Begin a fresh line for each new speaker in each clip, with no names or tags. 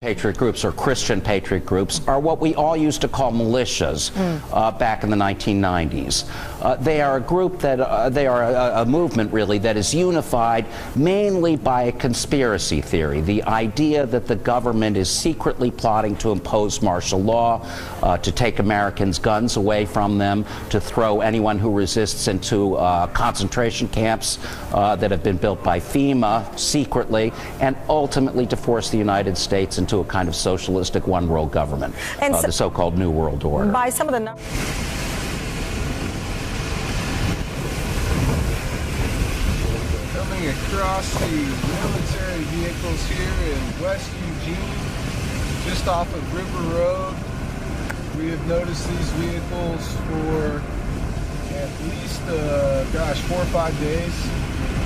Patriot groups or Christian patriot groups are what we all used to call militias back in the 1990s. They are a group that they are a movement really that is unified mainly by a conspiracy theory, the idea that the government is secretly plotting to impose martial law, to take Americans' guns away from them, to throw anyone who resists into concentration camps that have been built by FEMA secretly, and ultimately to force the United States into a kind of socialistic one-world government, and the so-called New World Order.
By some of the numbers.
Coming across the military vehicles here in West Eugene, just off of River Road. We have noticed these vehicles for at least, 4 or 5 days.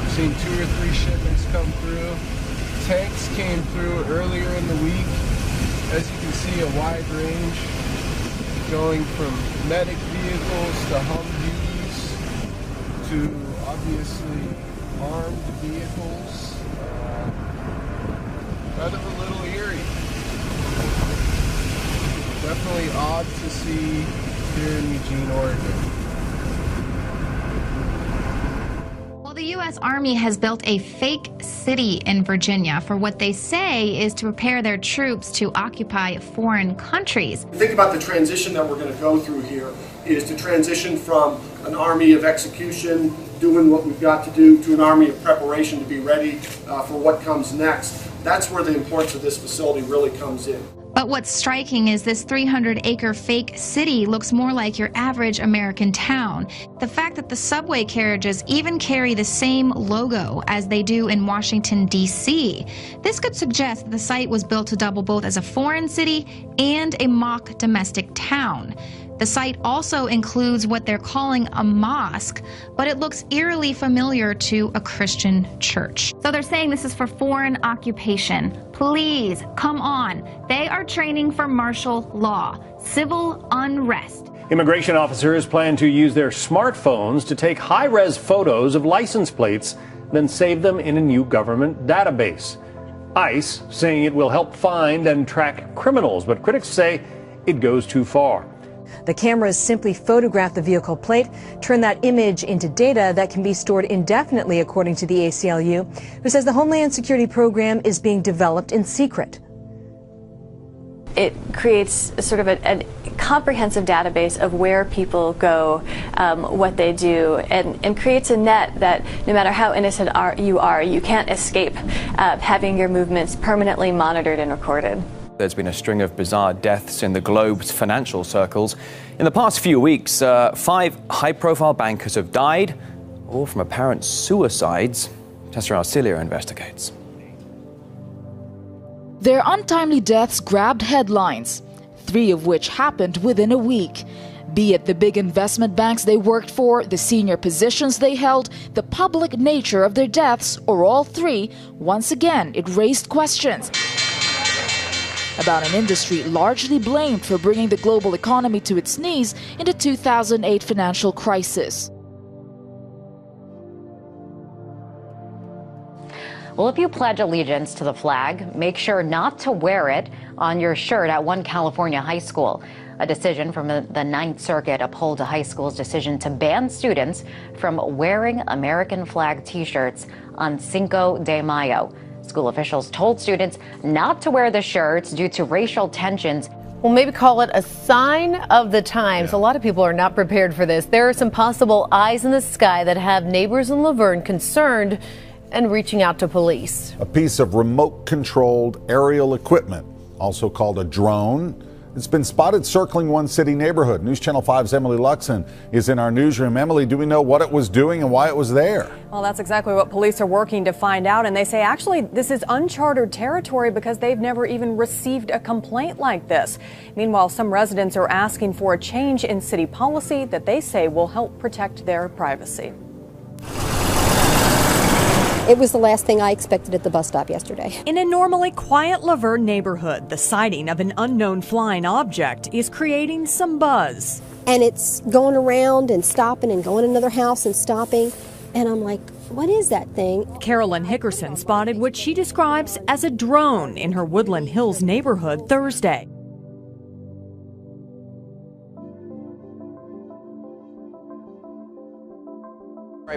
We've seen 2 or 3 shipments come through. Tanks came through earlier in the week. As you can see, a wide range going from medic vehicles to Humvees to obviously armed vehicles. Kind of a little eerie. Definitely odd to see here in Eugene, Oregon.
The U.S. Army has built a fake city in Virginia for what they say is to prepare their troops to occupy foreign countries.
Think about the transition that we're going to go through here is to transition from an army of execution, doing what we've got to do, to an army of preparation to be ready for what comes next. That's where the importance of this facility really comes in.
But what's striking is this 300-acre fake city looks more like your average American town. The fact that the subway carriages even carry the same logo as they do in Washington, D.C. This could suggest that the site was built to double both as a foreign city and a mock domestic town. The site also includes what they're calling a mosque, but it looks eerily familiar to a Christian church. So they're saying this is for foreign occupation. Please, come on. They are training for martial law, civil unrest.
Immigration officers plan to use their smartphones to take high-res photos of license plates, then save them in a new government database. ICE saying it will help find and track criminals, but critics say it goes too far.
The cameras simply photograph the vehicle plate, turn that image into data that can be stored indefinitely, according to the ACLU, who says the Homeland Security program is being developed in secret.
It creates sort of a comprehensive database of where people go, what they do, and creates a net that no matter how innocent you are, you can't escape having your movements permanently monitored and recorded.
There's been a string of bizarre deaths in the globe's financial circles. In the past few weeks, 5 high-profile bankers have died, all from apparent suicides. Tessa Arcilio investigates.
Their untimely deaths grabbed headlines, 3 of which happened within a week. Be it the big investment banks they worked for, the senior positions they held, the public nature of their deaths, or all 3, once again it raised questions about an industry largely blamed for bringing the global economy to its knees in the 2008 financial crisis.
Well, if you pledge allegiance to the flag, make sure not to wear it on your shirt at one California high school. A decision from the Ninth Circuit upholds a high school's decision to ban students from wearing American flag T-shirts on Cinco de Mayo. School officials told students not to wear the shirts due to racial tensions.
Well, maybe call it a sign of the times. A lot of people are not prepared for this. There are some possible eyes in the sky that have neighbors in Laverne concerned and reaching out to police.
A piece of remote-controlled aerial equipment, also called a drone. It's been spotted circling one city neighborhood. News Channel 5's Emily Luxon is in our newsroom. Emily, do we know what it was doing and why it was there?
Well, that's exactly what police are working to find out. And they say, actually, this is uncharted territory because they've never even received a complaint like this. Meanwhile, some residents are asking for a change in city policy that they say will help protect their privacy.
It was the last thing I expected at the bus stop yesterday.
In a normally quiet Laverne neighborhood, the sighting of an unknown flying object is creating some buzz.
And it's going around and stopping and going to another house and stopping. And I'm like, What is that thing?
Carolyn Hickerson spotted what she describes as a drone in her Woodland Hills neighborhood Thursday.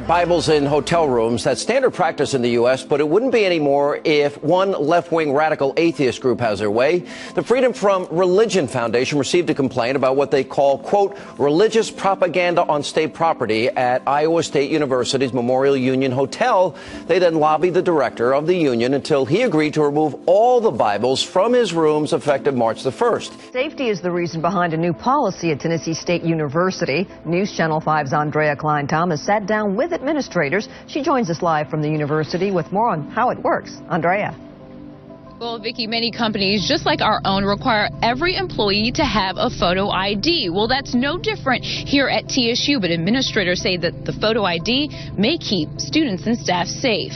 Bibles in hotel rooms, that's standard practice in the U.S., but it wouldn't be anymore if one left-wing radical atheist group has their way. The Freedom From Religion Foundation received a complaint about what they call, quote, religious propaganda on state property at Iowa State University's Memorial Union Hotel. They then lobbied the director of the union until he agreed to remove all the Bibles from his rooms effective March the 1st.
Safety is the reason behind a new policy at Tennessee State University. News Channel 5's Andrea Klein-Thomas sat down with administrators. She joins us live from the university with more on how it works. Andrea.
Well, Vicki, many companies, just like our own, require every employee to have a photo ID. Well, that's no different here at TSU, but administrators say that the photo ID may keep students and staff safe.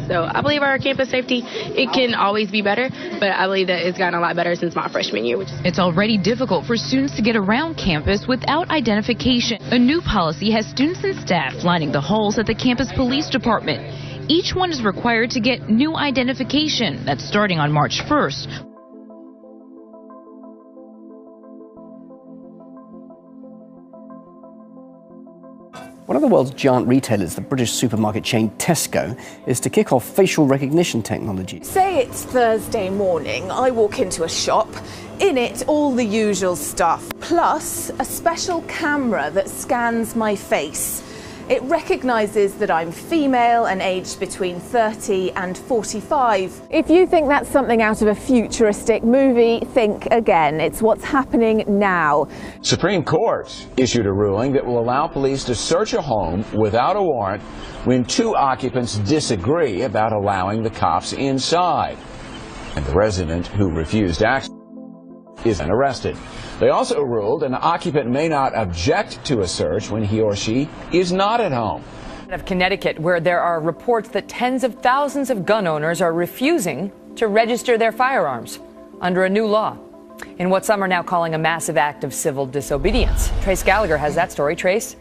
So I believe our campus safety, it can always be better, but I believe that it's gotten a lot better since my freshman year.
It's already difficult for students to get around campus without identification. A new policy has students and staff lining the halls at the campus police department. Each one is required to get new identification. That's starting on March 1st.
One of the world's giant retailers, the British supermarket chain Tesco, is to kick off facial recognition technology.
Say it's Thursday morning, I walk into a shop, in it all the usual stuff, plus a special camera that scans my face. It recognises that I'm female and aged between 30 and 45. If you think that's something out of a futuristic movie, think again. It's what's happening now.
Supreme Court issued a ruling that will allow police to search a home without a warrant when two occupants disagree about allowing the cops inside. And the resident who refused action is arrested. They also ruled an occupant may not object to a search when he or she is not at home.
Of Connecticut, where there are reports that tens of thousands of gun owners are refusing to register their firearms under a new law in what some are now calling a massive act of civil disobedience. Trace Gallagher has that story. Trace.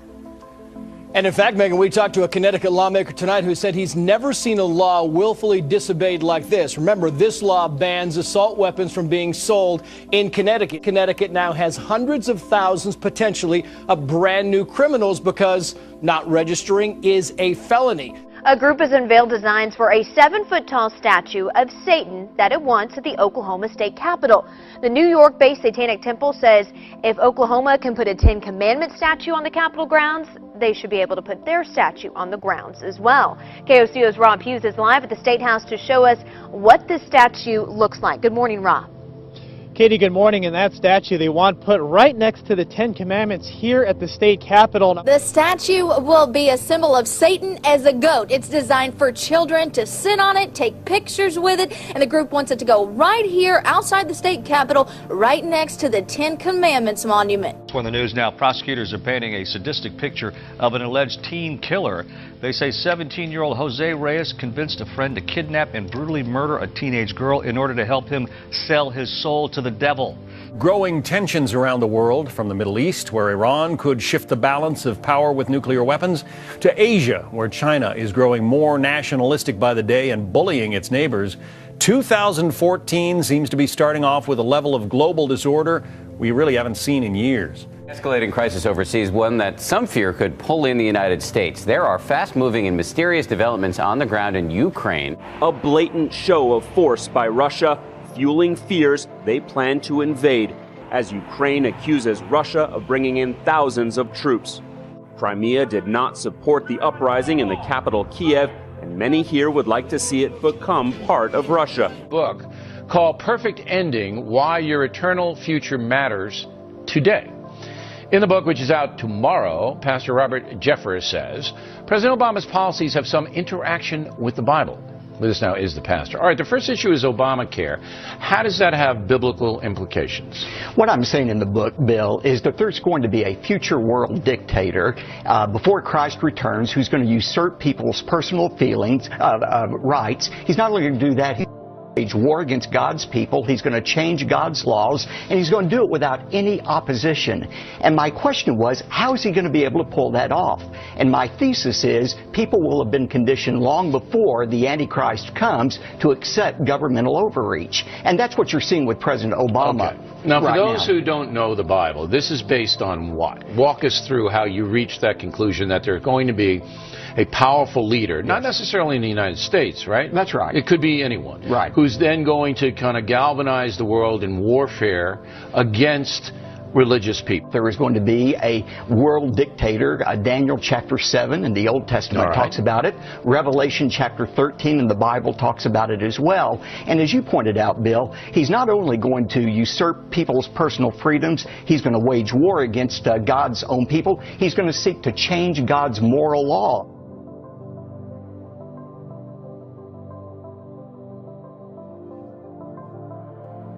And in fact, Megan, we talked to a Connecticut lawmaker tonight who said he's never seen a law willfully disobeyed like this. Remember, this law bans assault weapons from being sold in Connecticut. Connecticut now has hundreds of thousands, potentially, of brand new criminals because not registering is a felony.
A group has unveiled designs for a 7-foot-tall statue of Satan that it wants at the Oklahoma State Capitol. The New York-based Satanic Temple says if Oklahoma can put a Ten Commandments statue on the Capitol grounds, they should be able to put their statue on the grounds as well. KOCO's Rob Hughes is live at the State House to show us what this statue looks like. Good morning, Rob.
Katie, good morning. And that statue they want put right next to the Ten Commandments here at the state capitol.
The statue will be a symbol of Satan as a goat. It's designed for children to sit on it, take pictures with it, and the group wants it to go right here outside the state capitol, right next to the Ten Commandments monument.
On the news now, prosecutors are painting a sadistic picture of an alleged teen killer. They say 17-year-old Jose Reyes convinced a friend to kidnap and brutally murder a teenage girl in order to help him sell his soul to the devil.
Growing tensions around the world, from the Middle East, where Iran could shift the balance of power with nuclear weapons, to Asia, where China is growing more nationalistic by the day and bullying its neighbors. 2014 seems to be starting off with a level of global disorder we really haven't seen in years.
Escalating crisis overseas, one that some fear could pull in the United States. There are fast-moving and mysterious developments on the ground in Ukraine.
A blatant show of force by Russia, fueling fears they plan to invade, as Ukraine accuses Russia of bringing in thousands of troops. Crimea did not support the uprising in the capital Kiev, and many here would like to see it become part of Russia.
Book called Perfect Ending: Why Your Eternal Future Matters Today. In the book, which is out tomorrow, Pastor Robert Jeffress says President Obama's policies have some interaction with the Bible. With us now is the pastor. All right, the first issue is Obamacare. How does that have biblical implications?
What I'm saying in the book, Bill, is that there's going to be a future world dictator before Christ returns who's going to usurp people's personal feelings, rights. He's not only going to do that, wage war against God's people. He's going to change God's laws, and he's going to do it without any opposition. And my question was, how is he going to be able to pull that off? And my thesis is people will have been conditioned long before the Antichrist comes to accept governmental overreach. And that's what you're seeing with President Obama.
Okay. Now, for those who don't know the Bible, this is based on what? Walk us through how you reached that conclusion that there's going to be a powerful leader, not necessarily in the United States, right?
That's right.
It could be anyone.
Right.
Who's then going to kind of galvanize the world in warfare against religious people.
There is going to be a world dictator. Daniel chapter 7 in the Old Testament talks about it. Revelation chapter 13 in the Bible talks about it as well. And as you pointed out, Bill, he's not only going to usurp people's personal freedoms, he's going to wage war against God's own people. He's going to seek to change God's moral law.